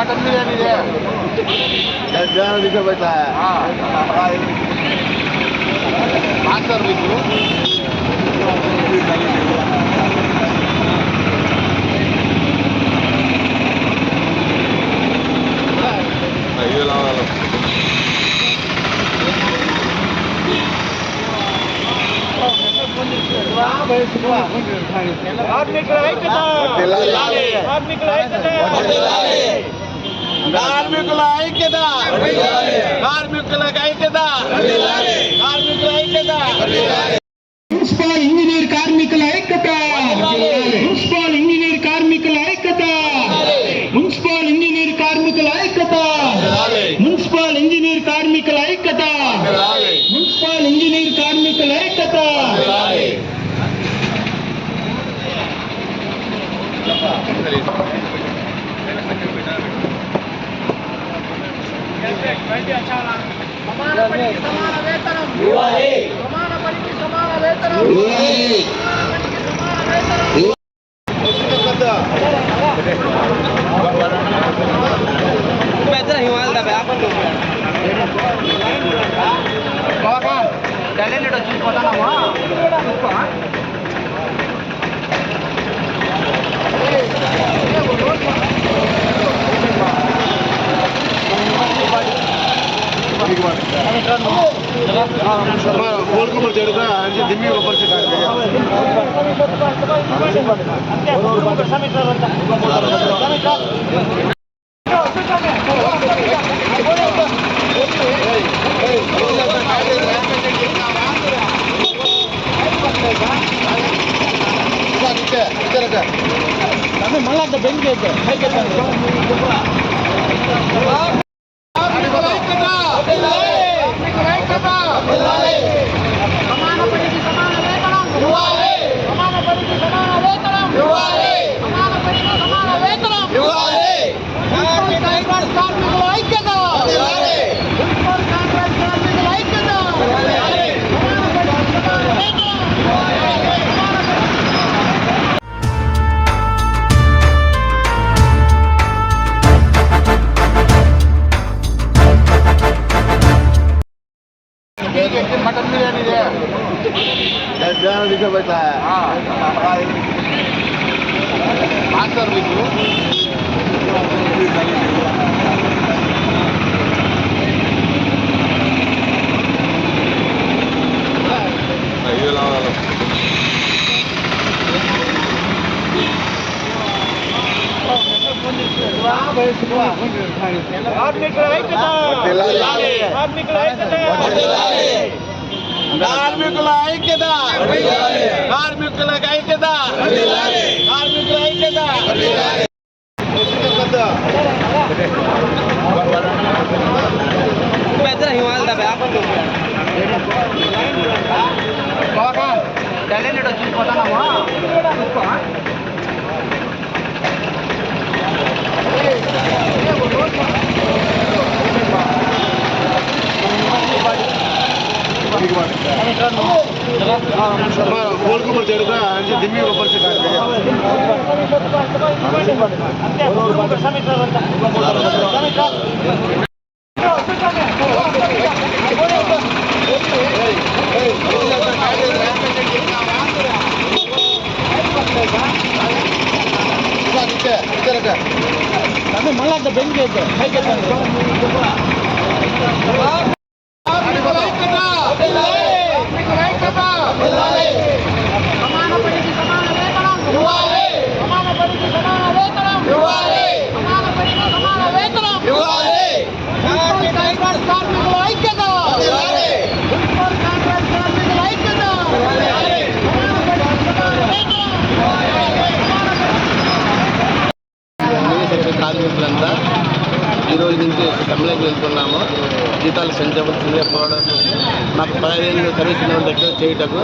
Mutton biryani ಇದೆ master మీకు కార్మికుల ఐక్యత కార్మికుల ఐక్యత కార్మికుల ఐక్యత కార్మికుల ఐక్యత కార్మికుల ఐక్యత మున్సిపల్ ఇంజనీర్ కార్మికుల ఐక్యత మున్సిపల్ ఇంజనీర్ కార్మికుల ఐక్యత మున్సిపల్ ఇంజనీర్ కార్మికుల ఐక్యత మున్సిపల్ ఇంజనీర్ కార్మికుల ఐక్యత మున్సిపల్ ఇంజనీర్ కార్మికుల ఐక్యత సమాన పనికి సమాన వేతనం ఇవ్వాలి సమాన పనికి సమాన వేతనం ఇవ్వాలి సమాన వేతనం పెద్ద హిమాలయ వ్యాపారం బాగా టాలెంట్ చూసుకుంటామా बोल को ऊपर चढ़ता है दिम्मी ऊपर से काट दिया मल्ला बेंच సమాన పనికి సమాన వేతనం ఇవ్వాలి సమాన పనికి సమాన వేతనం ఇవ్వాలి సమాన పనికి సమాన వేతనం ఇవ్వాలి కాంట్రాక్ట్ కార్మికుల ఐక్యత ఇవ్వాలి కాంట్రాక్ట్ కార్మికుల ఐక్యత ఇవ్వాలి సమాన పనికి సమాన వేతనం मटन बिरयानी ಇದೆ ಮಾಸ್ಟರ್ మీకు కార్మికుల ఐక్యత కార్మికుల ఐక్యత కార్మికుల ఐక్యత కార్మికుల ఐక్యత కార్మికుల ఐక్యత పెద్ద హిమాలయ వ్యాపారం బాగా టాలెంట్ చూసుకుంటామా बोल को ऊपर चढ़ता है दिम्मी ऊपर से काट दिया मल्ला बेंच సమాన పనికి సమాన వేతనం ఇవ్వాలి సమాన పనికి సమాన వేతనం ఇవ్వాలి సమాన పనికి సమాన వేతనం ఇవ్వాలి కాంట్రాక్ట్ కార్మికుల ఐక్యత ఇవ్వాలి కాంట్రాక్ట్ కార్మికుల ఐక్యత ఇవ్వాలి సమాన పనికి సమాన వేతనం కార్మికులంతా ఈరోజు నుంచి సమ్మెలోకి వెళ్తున్నాము. జీతాలు పెంచవలసిందిగా పోరాటం మాకు 15 సర్వీస్ దగ్గర చేయటకు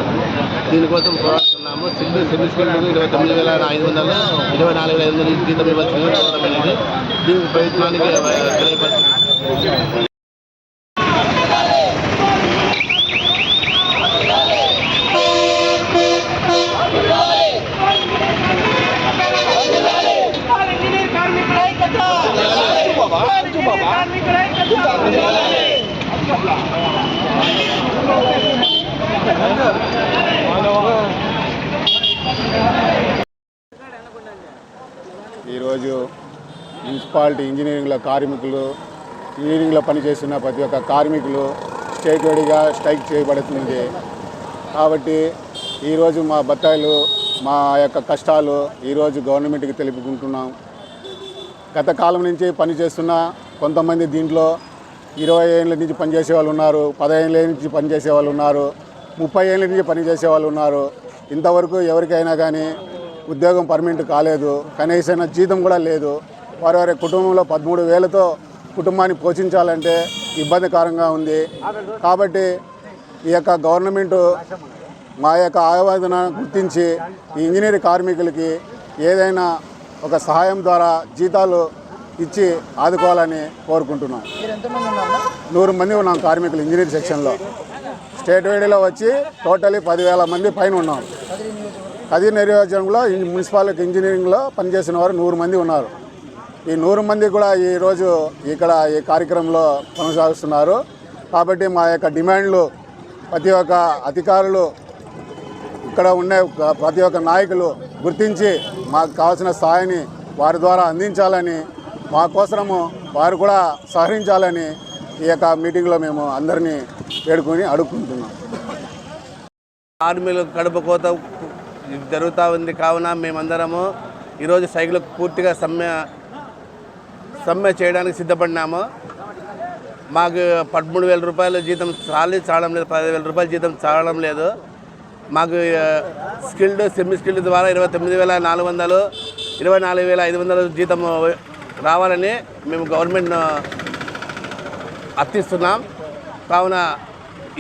దీనికోసం పోరాడుతున్నాము. సెమీ స్కిల్డ్ 29,500 24,500 జీతం ఇవ్వాల్సిందిగా కోరడం అనేది దీనికి ప్రభుత్వానికి తెలియపడుతుంది. కార్మికుల ఐక్యత ఈరోజు మున్సిపాలిటీ ఇంజనీరింగ్లో కార్మికులు, ఇంజనీరింగ్లో పనిచేస్తున్న ప్రతి ఒక్క కార్మికులు స్టేట్ వైడ్గా స్ట్రైక్ చేయబడుతుంది. కాబట్టి ఈరోజు మా బత్తాయిలు, మా యొక్క కష్టాలు ఈరోజు గవర్నమెంట్కి తెలుపుకుంటున్నాం. గత కాలం నుంచి పనిచేస్తున్న కొంతమంది దీంట్లో 20 ఏళ్ళ నుంచి పనిచేసే వాళ్ళు ఉన్నారు, 15 ఏళ్ళ నుంచి పనిచేసే వాళ్ళు ఉన్నారు, 30 ఏళ్ళ నుంచి పనిచేసే వాళ్ళు ఉన్నారు. ఇంతవరకు ఎవరికైనా కానీ ఉద్యోగం పర్మనెంట్ కాలేదు, కనీసమైన జీతం కూడా లేదు. వారి కుటుంబంలో 13,000తో కుటుంబాన్ని పోషించాలంటే ఇబ్బందికరంగా ఉంది. కాబట్టి ఈ యొక్క గవర్నమెంటు మా యొక్క ఆవేదన గుర్తించి ఈ ఇంజనీరింగ్ కార్మికులకి ఏదైనా ఒక సహాయం ద్వారా జీతాలు ఇచ్చి ఆదుకోవాలని కోరుకుంటున్నాం. 100 మంది ఉన్నాం కార్మికులు ఇంజనీరింగ్ సెక్షన్లో. స్టేట్ వైడ్లో వచ్చి టోటలీ 10,000 మంది పైన ఉన్నాం. కదిరి నియోజకవర్గంలో మున్సిపాలిటీ ఇంజనీరింగ్లో పనిచేసిన వారు 100 మంది ఉన్నారు. ఈ 100 మంది కూడా ఈరోజు ఇక్కడ ఈ కార్యక్రమంలో కొనసాగిస్తున్నారు. కాబట్టి మా యొక్క డిమాండ్లు ప్రతి ఒక్క అధికారులు, ఇక్కడ ఉండే ప్రతి ఒక్క నాయకులు గుర్తించి మాకు కావాల్సిన సహాయాన్ని వారి ద్వారా అందించాలని, మా కోసము వారు కూడా సహకరించాలని ఈ యొక్క మీటింగ్లో మేము అందరినీ వేడుకొని అడుగుకుంటున్నాం. ఆర్మీలు కడుపు కోత జరుగుతూ ఉంది. కావున మేమందరము ఈరోజు సైకిల్ పూర్తిగా సమ్మె చేయడానికి సిద్ధపడినాము. మాకు 13,000 రూపాయల జీతం చాలడం లేదు, 10,000 రూపాయల జీతం చాలడం లేదు. మాకు స్కిల్డ్, సెమీ స్కిల్డ్ ద్వారా 29,400, 24,500 జీతం రావాలని మేము గవర్నమెంట్ అర్థిస్తున్నాం. కావున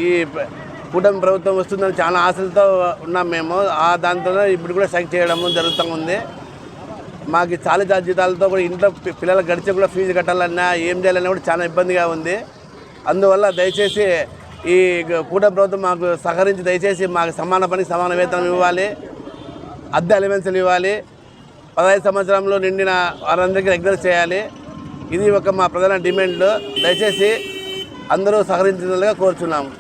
ఈ కూటమి ప్రభుత్వం వస్తుందని చాలా ఆశలతో ఉన్నాం మేము. దాంతో ఇప్పుడు కూడా స్ట్రైక్ చేయడం జరుగుతూ ఉంది. మాకు చాలా జీతాలతో కూడా ఇంట్లో పిల్లలకు గడిచే కూడా ఫీజు కట్టాలన్నా ఏం చేయాలన్నా కూడా చాలా ఇబ్బందిగా ఉంది. అందువల్ల దయచేసి ఈ కూటమి ప్రభుత్వం మాకు సహకరించి దయచేసి మాకు సమాన పనికి సమాన వేతనం ఇవ్వాలి, అద్దె అలవెన్సులు ఇవ్వాలి, 15 సంవత్సరంలో నిండిన వారందరికీ రెగ్యులర్ చేయాలి. ఇది ఒక మా ప్రధాన డిమాండ్లు. దయచేసి అందరూ సహకరించినట్లుగా కోరుచున్నాము.